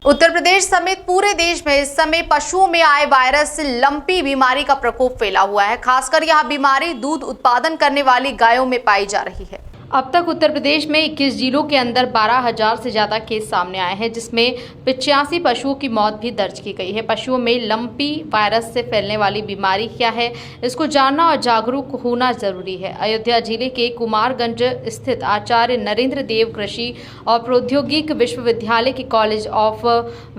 उत्तर प्रदेश समेत पूरे देश में इस समय पशुओं में आए वायरस लंपी बीमारी का प्रकोप फैला हुआ है। खासकर यह बीमारी दूध उत्पादन करने वाली गायों में पाई जा रही है। अब तक उत्तर प्रदेश में 21 जिलों के अंदर 12,000 से ज्यादा केस सामने आए हैं, जिसमें 85 पशुओं की मौत भी दर्ज की गई है। पशुओं में लंपी वायरस से फैलने वाली बीमारी क्या है, इसको जानना और जागरूक होना जरूरी है। अयोध्या जिले के कुमारगंज स्थित आचार्य नरेंद्र देव कृषि और प्रौद्योगिक विश्वविद्यालय के कॉलेज ऑफ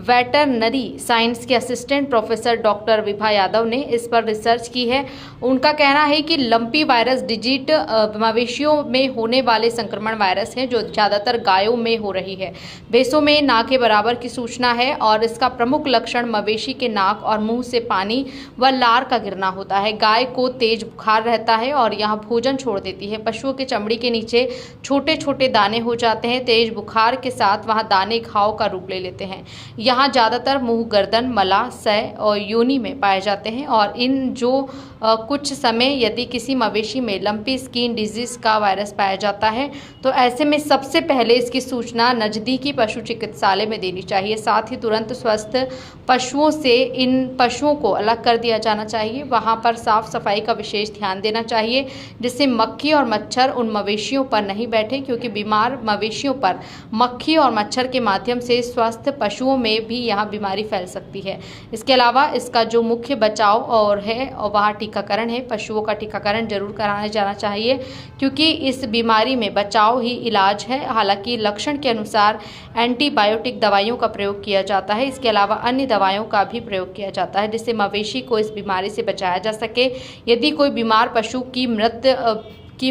वेटरनरी साइंस के assistant professor doctor Vibha Yadav ने इस पर रिसर्च की है। उनका कहना है कि लंपी वायरस डिजिट मवेशियों में होने वाले संक्रमण वायरस है, जो ज्यादातर गायों में हो रही है। भैंसों में नाक के बराबर की सूचना है और इसका प्रमुख लक्षण मवेशी के नाक और मुंह से पानी व लार का गिरना होता है। गाय को तेज बुखार रहता है और यह भोजन छोड़ देती है। पशुओं के चमड़ी के नीचे छोटे छोटे दाने हो जाते हैं। तेज बुखार के साथ वहां दाने घाव का रूप ले लेते हैं। यहाँ ज्यादातर मुंह, गर्दन, मला, सय और योनि में पाए जाते हैं। और इन जो कुछ समय यदि किसी मवेशी में लंपी स्किन डिजीज का वायरस पाया जाता है तो ऐसे में सबसे पहले इसकी सूचना नज़दीकी पशु चिकित्सालय में देनी चाहिए। साथ ही तुरंत स्वस्थ पशुओं से इन पशुओं को अलग कर दिया जाना चाहिए। वहां पर साफ सफाई का विशेष ध्यान देना चाहिए, जिससे मक्खी और मच्छर उन मवेशियों पर नहीं बैठे, क्योंकि बीमार मवेशियों पर मक्खी और मच्छर के माध्यम से स्वस्थ पशुओं में भी यह बीमारी फैल सकती है। इसके अलावा इसका जो मुख्य बचाव और है और वह टीकाकरण है। पशुओं का टीकाकरण जरूर कराया जाना चाहिए, क्योंकि इस बीमारी में बचाव ही इलाज है। हालांकि लक्षण के अनुसार एंटीबायोटिक दवाइयों का प्रयोग किया जाता है। इसके अलावा अन्य दवाइयों का भी प्रयोग किया जाता है, जिससे मवेशी को इस बीमारी से बचाया जा सके। यदि कोई बीमार पशु की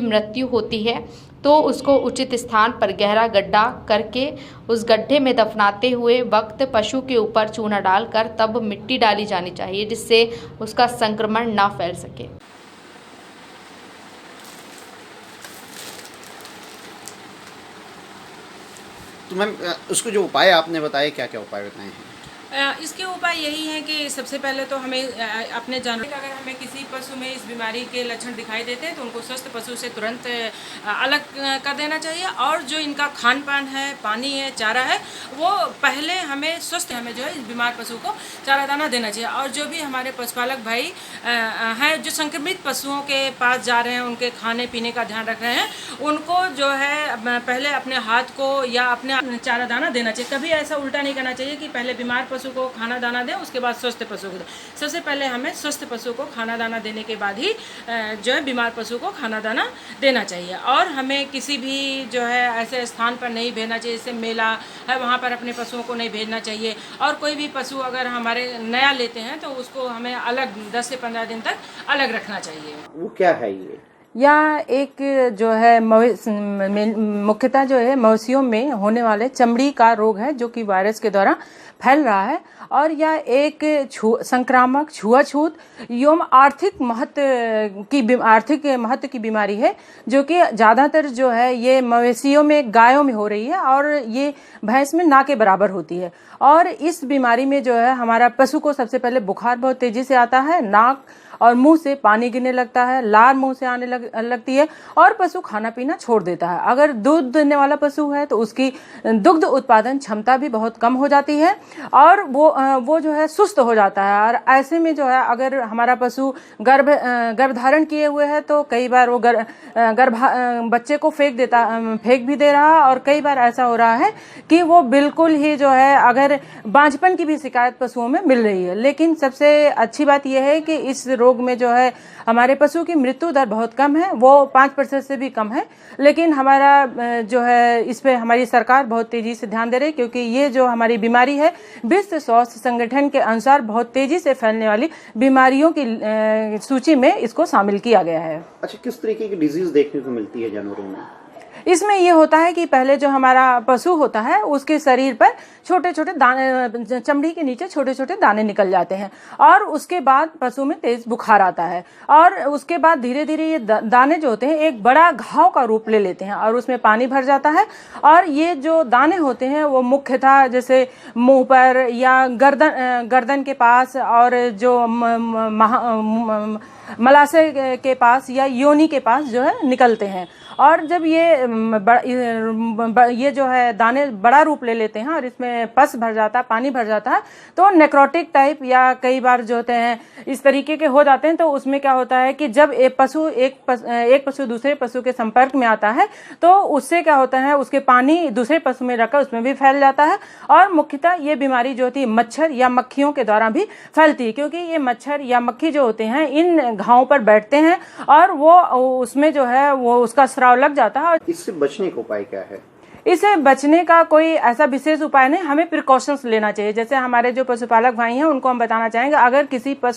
मृत्यु होती है तो उसको उचित स्थान पर गहरा गड्ढा करके उस गड्ढे में दफनाते हुए वक्त पशु के ऊपर चूना डालकर तब मिट्टी डाली जानी चाहिए, जिससे उसका संक्रमण ना फैल सके। तो मैम, उसको जो उपाय आपने बताए, क्या क्या उपाय बताए हैं? इसके उपाय यही हैं कि सबसे पहले तो हमें अपने जानवर, अगर हमें किसी पशु में इस बीमारी के लक्षण दिखाई देते हैं तो उनको स्वस्थ पशु से तुरंत अलग कर देना चाहिए। और जो इनका खान पान है, पानी है, चारा है, वो पहले हमें जो है इस बीमार पशु को चारा दाना देना चाहिए। और जो भी हमारे पशुपालक भाई हैं जो संक्रमित पशुओं के पास जा रहे हैं, उनके खाने पीने का ध्यान रख रहे हैं, उनको जो है पहले अपने हाथ को या अपने चारा दाना देना चाहिए। कभी ऐसा उल्टा नहीं करना चाहिए कि पहले बीमार पशु को खाना दाना दें, उसके बाद स्वस्थ पशु को दें। सबसे पहले हमें स्वस्थ पशु को खाना दाना देने के बाद ही जो है बीमार पशु को खाना दाना देना चाहिए। और हमें किसी भी जो है ऐसे स्थान पर नहीं भेजना चाहिए, जैसे मेला है वहाँ पर अपने पशुओं को नहीं भेजना चाहिए। और कोई भी पशु अगर हमारे नया लेते हैं तो उसको हमें अलग 10 से 15 दिन तक अलग रखना चाहिए। वो क्या है ये? या एक जो है मुख्यतः जो है मवेशियों में होने वाले चमड़ी का रोग है, जो कि वायरस के द्वारा फैल रहा है। और यह एक संक्रामक, छुआछूत एवं आर्थिक महत्व की बीमारी है, जो कि ज्यादातर जो है ये मवेशियों में, गायों में हो रही है और ये भैंस में ना के बराबर होती है। और इस बीमारी में जो है हमारा पशु को सबसे पहले बुखार बहुत तेजी से आता है, नाक और मुंह से पानी गिरने लगता है, लार मुंह से आने लगती है और पशु खाना पीना छोड़ देता है। अगर दूध देने वाला पशु है तो उसकी दुग्ध उत्पादन क्षमता भी बहुत कम हो जाती है और वो जो है सुस्त हो जाता है। और ऐसे में जो है अगर हमारा पशु गर्भ धारण किए हुए है तो कई बार वो बच्चे को फेंक भी दे रहा है। और कई बार ऐसा हो रहा है कि वो बिल्कुल ही जो है अगर बांझपन की भी शिकायत पशुओं में मिल रही है। लेकिन सबसे अच्छी बात यह है कि इस रोग में जो है हमारे पशु की मृत्यु दर बहुत कम है, वो 5% से भी कम है। लेकिन हमारा जो है इस पे हमारी सरकार बहुत तेजी से ध्यान दे रही है, क्योंकि ये जो हमारी बीमारी है विश्व स्वास्थ्य संगठन के अनुसार बहुत तेजी से फैलने वाली बीमारियों की सूची में इसको शामिल किया गया है। अच्छा, किस तरीके की डिजीज देखने को मिलती है जानवरों में? इसमें ये होता है कि पहले जो हमारा पशु होता है उसके शरीर पर छोटे छोटे दाने, चमड़ी के नीचे छोटे छोटे दाने निकल जाते हैं और उसके बाद पशु में तेज बुखार आता है। और उसके बाद धीरे धीरे ये दाने जो होते हैं एक बड़ा घाव का रूप ले लेते हैं और उसमें पानी भर जाता है। और ये जो दाने होते हैं वो मुख्यतः जैसे मुंह पर या गर्दन के पास और जो मलाशय के पास या योनि के पास जो है निकलते हैं। और जब ये जो है दाने बड़ा रूप ले लेते हैं और इसमें पस भर जाता है, पानी भर जाता है, तो नेक्रोटिक टाइप या कई बार जो होते हैं इस तरीके के हो जाते हैं। तो उसमें क्या होता है कि जब एक पशु दूसरे पशु के संपर्क में आता है तो उससे क्या होता है, उसके पानी दूसरे पशु में रखकर उसमें भी फैल जाता है। और मुख्यतः ये बीमारी जो होती है मच्छर या मक्खियों के द्वारा भी फैलती है, क्योंकि ये मच्छर या मक्खी जो होते हैं इन घावों पर बैठते हैं और वो उसमें जो है वो उसका स्राव लग जाता है। और इससे बचने का उपाय क्या है? इससे बचने का कोई ऐसा विशेष उपाय नहीं, हमें प्रिकॉशंस लेना चाहिए। जैसे हमारे जो पशुपालक भाई हैं उनको हम बताना चाहेंगे, अगर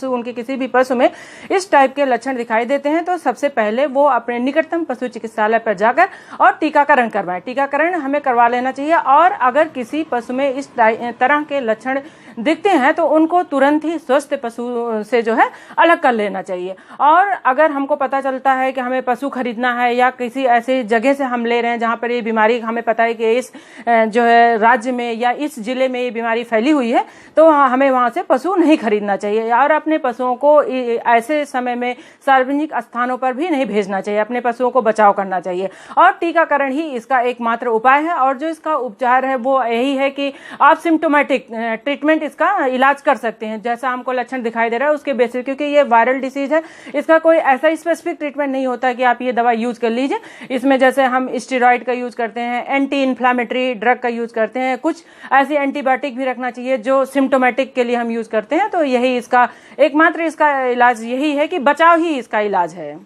उनके किसी भी पशु में इस टाइप के लक्षण दिखाई देते हैं तो सबसे पहले वो अपने निकटतम पशु चिकित्सालय पर जाकर और टीकाकरण करवाएं। टीकाकरण हमें करवा लेना चाहिए। और अगर किसी पशु में इस तरह के लक्षण दिखते हैं तो उनको तुरंत ही स्वस्थ पशु से जो है अलग कर लेना चाहिए। और अगर हमको पता चलता है कि हमें पशु खरीदना है या किसी ऐसी जगह से हम ले रहे हैं जहां पर ये बीमारी हमें पता है कि इस जो है राज्य में या इस जिले में ये बीमारी फैली हुई है, तो हमें वहां से पशु नहीं खरीदना चाहिए। और अपने पशुओं को ऐसे समय में सार्वजनिक स्थानों पर भी नहीं भेजना चाहिए, अपने पशुओं को बचाव करना चाहिए। और टीकाकरण ही इसका एकमात्र उपाय है। और जो इसका उपचार है वो यही है कि आप सिम्टोमेटिक ट्रीटमेंट इसका इलाज कर सकते हैं, जैसा हमको लक्षण दिखाई दे रहा है उसके बेसिस, क्योंकि ये वायरल डिसीज है, इसका कोई ऐसा स्पेसिफिक ट्रीटमेंट नहीं होता कि आप ये दवा यूज कर लीजिए। इसमें जैसे हम स्टेरॉइड का यूज करते हैं, एंटी इन्फ्लामेटरी ड्रग का यूज करते हैं, कुछ ऐसी एंटीबायोटिक भी रखना चाहिए जो सिम्टोमेटिक के लिए हम यूज करते हैं। तो यही इसका एकमात्र इसका इलाज यही है कि बचाव ही इसका इलाज है।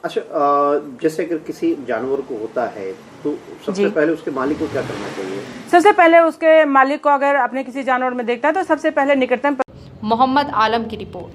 अच्छा, जैसे अगर किसी जानवर को होता है तो सबसे पहले उसके मालिक को क्या करना चाहिए? सबसे पहले उसके मालिक को अगर अपने किसी जानवर में देखता है तो सबसे पहले निकटतम मोहम्मद आलम की रिपोर्ट।